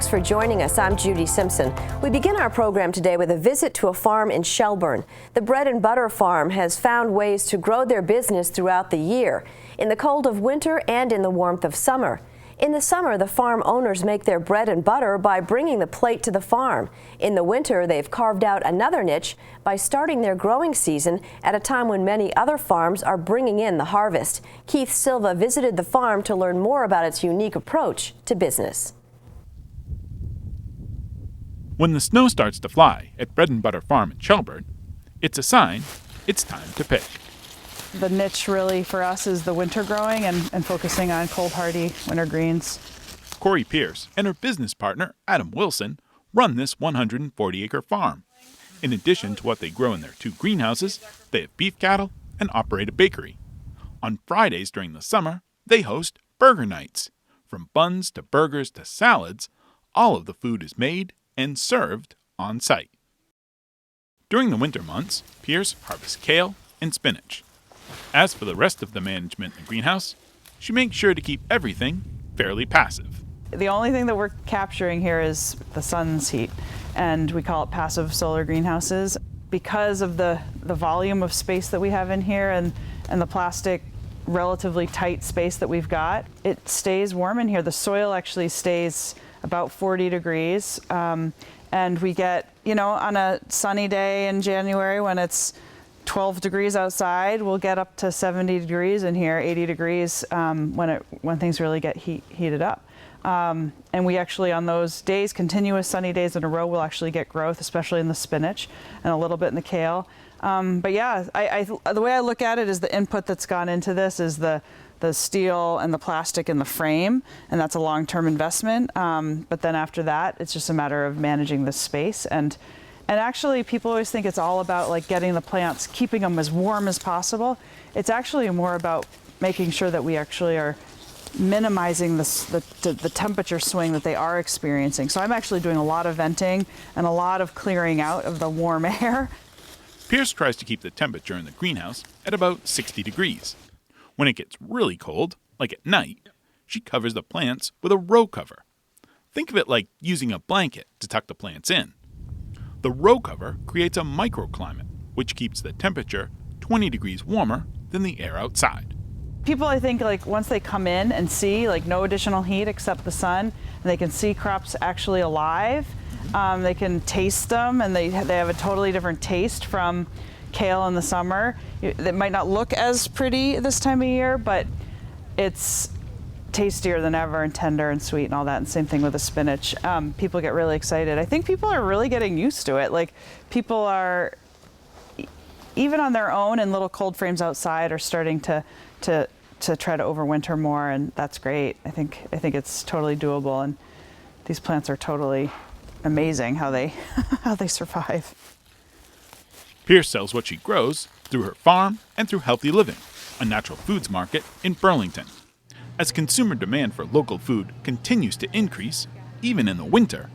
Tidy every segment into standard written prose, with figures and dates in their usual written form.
Thanks for joining us. I'm Judy Simpson. We begin our program today with a visit to a farm in Shelburne. The bread and butter farm has found ways to grow their business throughout the year, in the cold of winter and in the warmth of summer. In the summer, the farm owners make their bread and butter by bringing the plate to the farm. In the winter, they've carved out another niche by starting their growing season at a time when many other farms are bringing in the harvest. Keith Silva visited the farm to learn more about its unique approach to business. When the snow starts to fly at Bread and Butter Farm in Shelburne, it's a sign it's time to pick. The niche really for us is the winter growing and focusing on cold hardy winter greens. Corey Pierce and her business partner, Adam Wilson, run this 140-acre farm. In addition to what they grow in their 2 greenhouses, they have beef cattle and operate a bakery. On Fridays during the summer, they host burger nights. From buns to burgers to salads, all of the food is made and served on site. During the winter months, Pierce harvests kale and spinach. As for the rest of the management in the greenhouse, she makes sure to keep everything fairly passive. The only thing that we're capturing here is the sun's heat, and we call it passive solar greenhouses. Because of the volume of space that we have in here and the plastic relatively tight space that we've got, it stays warm in here. The soil actually stays about 40 degrees, and we get, on a sunny day in January when it's 12 degrees outside, we'll get up to 70 degrees in here, 80 degrees when things really get heated up. And we actually, on those days, continuous sunny days in a row, we'll actually get growth, especially in the spinach and a little bit in the kale. But yeah, the way I look at it is the input that's gone into this is the steel and the plastic and the frame, and that's a long-term investment. But then after that, it's just a matter of managing the space. And actually, people always think it's all about like getting the plants, keeping them as warm as possible. It's actually more about making sure that we actually are minimizing the temperature swing that they are experiencing. So I'm actually doing a lot of venting and a lot of clearing out of the warm air. Pierce tries to keep the temperature in the greenhouse at about 60 degrees. When it gets really cold, like at night, she covers the plants with a row cover. Think of it like using a blanket to tuck the plants in. The row cover creates a microclimate, which keeps the temperature 20 degrees warmer than the air outside. People, I think, like once they come in and see like no additional heat except the sun, and they can see crops actually alive, they can taste them, and they have a totally different taste from kale in the summer. It might not look as pretty this time of year, but it's tastier than ever and tender and sweet and all that. And same thing with the spinach. People get really excited. I think people are really getting used to it. Like people are, even on their own in little cold frames outside, are starting to try to overwinter more, and that's great. I think it's totally doable, and these plants are totally amazing how they survive. Pierce sells what she grows through her farm and through Healthy Living, a natural foods market in Burlington. As consumer demand for local food continues to increase, even in the winter,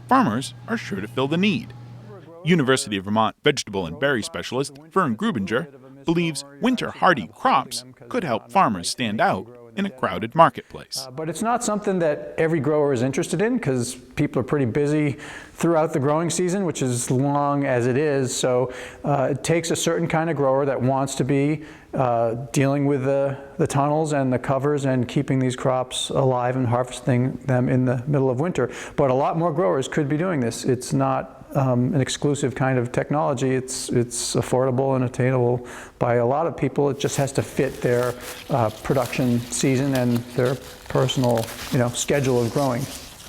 farmers are sure to fill the need. University of Vermont vegetable and berry specialist Fern Grubinger believes winter hardy crops could help farmers stand out in a crowded marketplace. But it's not something that every grower is interested in because people are pretty busy throughout the growing season, which is long as it is. So it takes a certain kind of grower that wants to be dealing with the tunnels and the covers and keeping these crops alive and harvesting them in the middle of winter. But a lot more growers could be doing this. It's not an exclusive kind of technology. It's affordable and attainable by a lot of people. It just has to fit their production season and their personal, schedule of growing.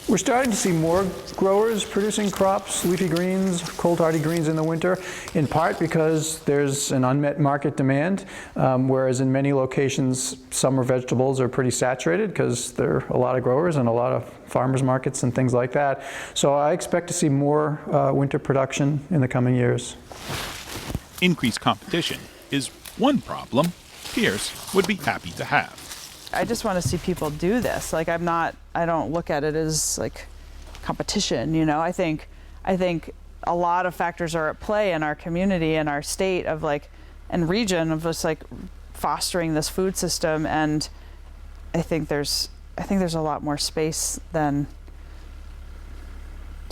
We're starting to see more growers producing crops, leafy greens, cold hardy greens in the winter, in part because there's an unmet market demand, whereas in many locations summer vegetables are pretty saturated because there are a lot of growers and a lot of farmers markets and things like that. So I expect to see more winter production in the coming years. Increased competition is one problem Pierce would be happy to have. I just want to see people do this. Like I don't look at it as like competition, I think a lot of factors are at play in our community and our state of and region of just fostering this food system, and I think there's a lot more space than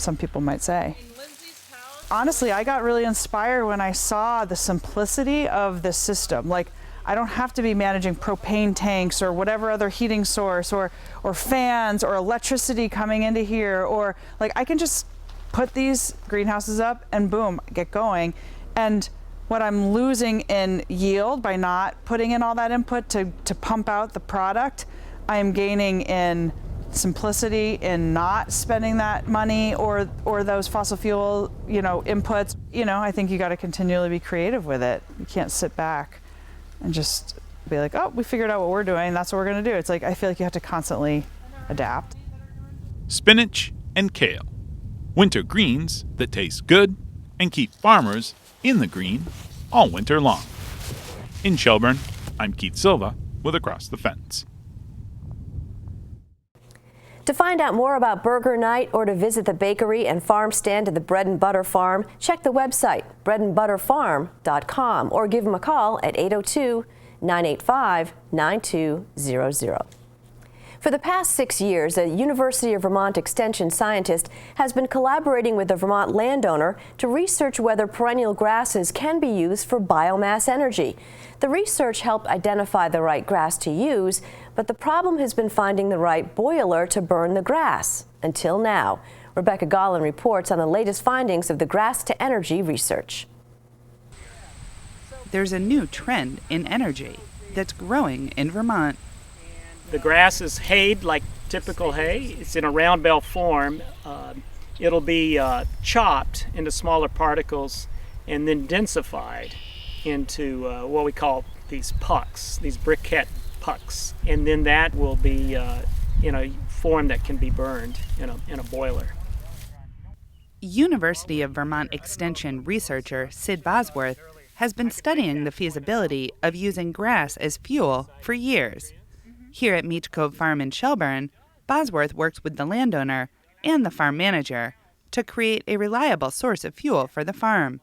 some people might say. Honestly, I got really inspired when I saw the simplicity of this system. Like, I don't have to be managing propane tanks or whatever other heating source or fans or electricity coming into here, or like I can just put these greenhouses up and boom, get going. And what I'm losing in yield by not putting in all that input to pump out the product, I am gaining in simplicity, in not spending that money or those fossil fuel, inputs. I think you got to continually be creative with it. You can't sit back and just be like, oh, we figured out what we're doing, that's what we're going to do. It's like, I feel like you have to constantly adapt. Spinach and kale, winter greens that taste good and keep farmers in the green all winter long. In Shelburne, I'm Keith Silva with Across the Fence. To find out more about Burger Night or to visit the bakery and farm stand at the Bread and Butter Farm, check the website breadandbutterfarm.com or give them a call at 802-985-9200. For the past 6 years, a University of Vermont Extension scientist has been collaborating with a Vermont landowner to research whether perennial grasses can be used for biomass energy. The research helped identify the right grass to use, but the problem has been finding the right boiler to burn the grass. Until now. Rebecca Gollin reports on the latest findings of the grass-to-energy research. There's a new trend in energy that's growing in Vermont. The grass is hayed like typical hay. It's in a round bale form. It'll be chopped into smaller particles and then densified into what we call these pucks, these briquette pucks. And then that will be in a form that can be burned in a boiler. University of Vermont Extension researcher Sid Bosworth has been studying the feasibility of using grass as fuel for years. Here at Meech Cove Farm in Shelburne, Bosworth works with the landowner and the farm manager to create a reliable source of fuel for the farm.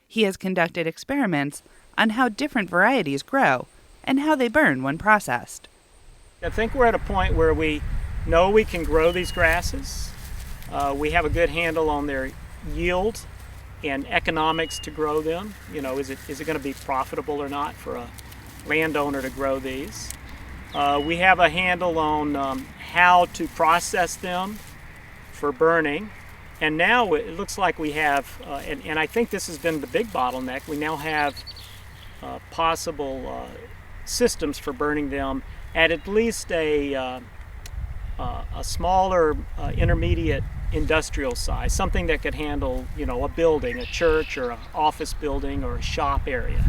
He has conducted experiments on how different varieties grow and how they burn when processed. I think we're at a point where we know we can grow these grasses. We have a good handle on their yield and economics to grow them. Is it going to be profitable or not for a landowner to grow these? We have a handle on how to process them for burning. And now it looks like we have, and I think this has been the big bottleneck, we now have possible systems for burning them at least a smaller intermediate industrial size, something that could handle, a building, a church or an office building or a shop area.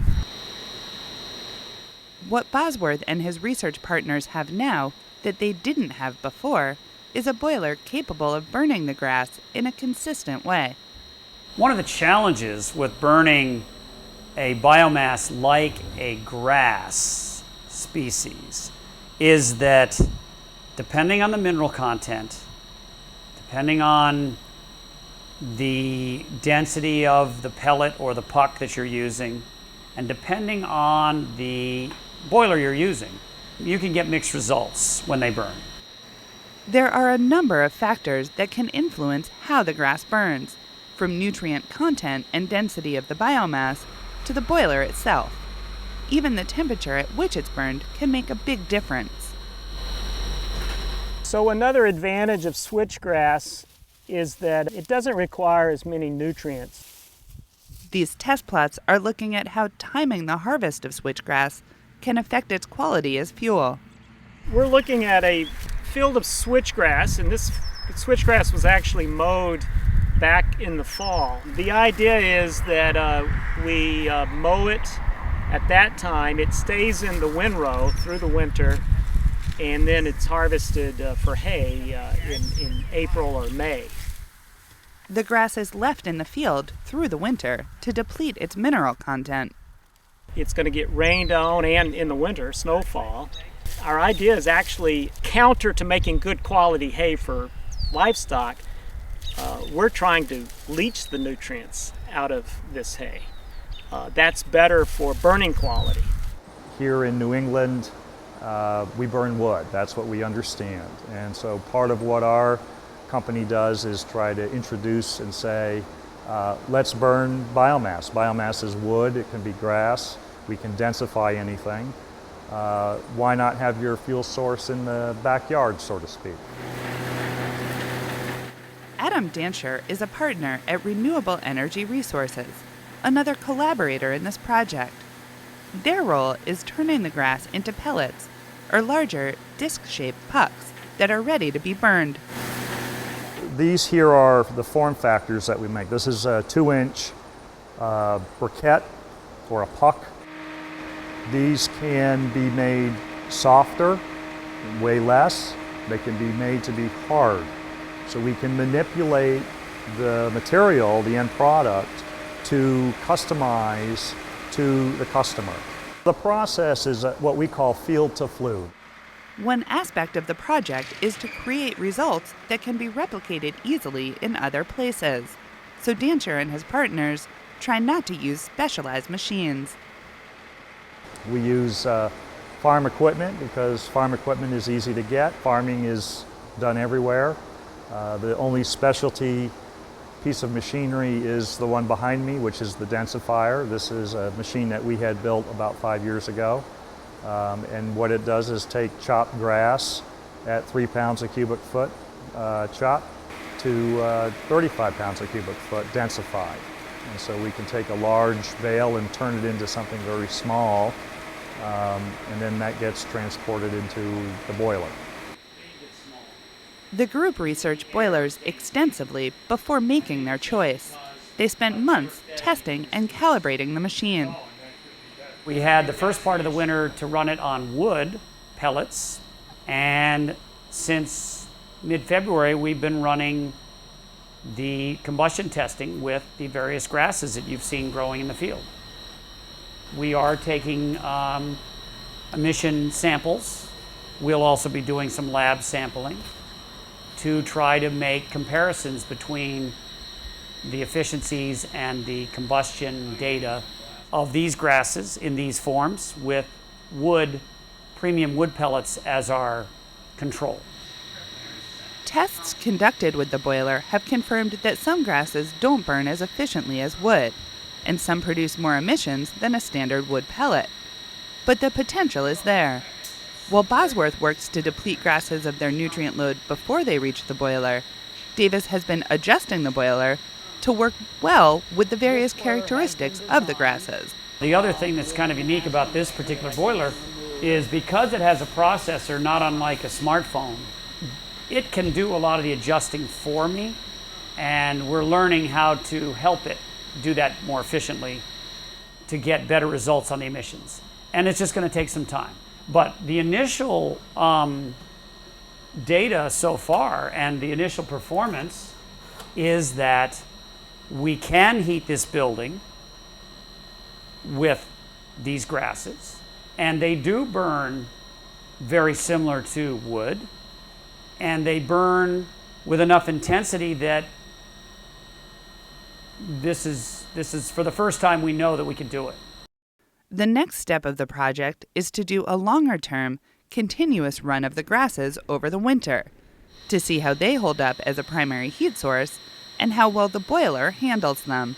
What Bosworth and his research partners have now that they didn't have before is a boiler capable of burning the grass in a consistent way. One of the challenges with burning a biomass like a grass species is that depending on the mineral content, depending on the density of the pellet or the puck that you're using, and depending on the boiler you're using, you can get mixed results when they burn. There are a number of factors that can influence how the grass burns, from nutrient content and density of the biomass to the boiler itself. Even the temperature at which it's burned can make a big difference. So another advantage of switchgrass is that it doesn't require as many nutrients. These test plots are looking at how timing the harvest of switchgrass can affect its quality as fuel. We're looking at a field of switchgrass, and this switchgrass was actually mowed back in the fall. The idea is that we mow it at that time. It stays in the windrow through the winter, and then it's harvested for hay in April or May. The grass is left in the field through the winter to deplete its mineral content. It's going to get rained on, and in the winter, snowfall. Our idea is actually counter to making good quality hay for livestock. We're trying to leach the nutrients out of this hay. That's better for burning quality. Here in New England, we burn wood. That's what we understand. And so part of what our company does is try to introduce and say, let's burn biomass. Biomass is wood, it can be grass, we can densify anything. Why not have your fuel source in the backyard, so to speak? Adam Dancher is a partner at Renewable Energy Resources, another collaborator in this project. Their role is turning the grass into pellets, or larger, disc-shaped pucks that are ready to be burned. These here are the form factors that we make. This is a 2-inch briquette or a puck. These can be made softer, weigh less. They can be made to be hard. So we can manipulate the material, the end product, to customize to the customer. The process is what we call field to flue. One aspect of the project is to create results that can be replicated easily in other places. So Dancher and his partners try not to use specialized machines. We use farm equipment because farm equipment is easy to get. Farming is done everywhere. The only specialty piece of machinery is the one behind me, which is the Densifier. This is a machine that we had built about 5 years ago. And what it does is take chopped grass at 3 pounds a cubic foot chopped to 35 pounds a cubic foot densified. And so we can take a large bale and turn it into something very small, and then that gets transported into the boiler. The group researched boilers extensively before making their choice. They spent months testing and calibrating the machine. We had the first part of the winter to run it on wood pellets, and since mid-February we've been running the combustion testing with the various grasses that you've seen growing in the field. We are taking emission samples. We'll also be doing some lab sampling to try to make comparisons between the efficiencies and the combustion data of these grasses in these forms with wood, premium wood pellets as our control. Tests conducted with the boiler have confirmed that some grasses don't burn as efficiently as wood, and some produce more emissions than a standard wood pellet. But the potential is there. While Bosworth works to deplete grasses of their nutrient load before they reach the boiler, Davis has been adjusting the boiler to work well with the various characteristics of the grasses. The other thing that's kind of unique about this particular boiler is because it has a processor not unlike a smartphone, it can do a lot of the adjusting for me, and we're learning how to help it do that more efficiently to get better results on the emissions. And it's just going to take some time. But the initial data so far and the initial performance is that we can heat this building with these grasses, and they do burn very similar to wood, and they burn with enough intensity that this is for the first time we know that we can do it. The next step of the project is to do a longer-term, continuous run of the grasses over the winter to see how they hold up as a primary heat source and how well the boiler handles them.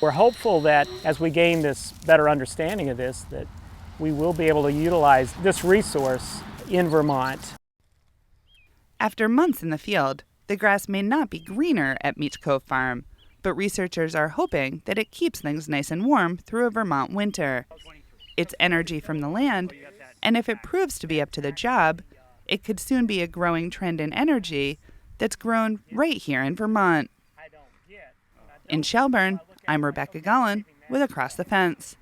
We're hopeful that as we gain this better understanding of this, that we will be able to utilize this resource in Vermont. After months in the field, the grass may not be greener at Meech Cove Farm, but researchers are hoping that it keeps things nice and warm through a Vermont winter. It's energy from the land, and if it proves to be up to the job, it could soon be a growing trend in energy that's grown right here in Vermont. In Shelburne, I'm Rebecca Gollin with Across the Fence.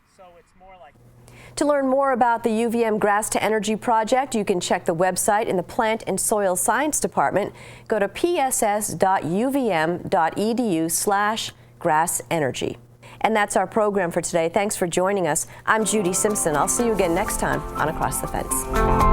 To learn more about the UVM Grass to Energy project, you can check the website in the Plant and Soil Science Department. Go to pss.uvm.edu/grassenergy. And that's our program for today. Thanks for joining us. I'm Judy Simpson. I'll see you again next time on Across the Fence.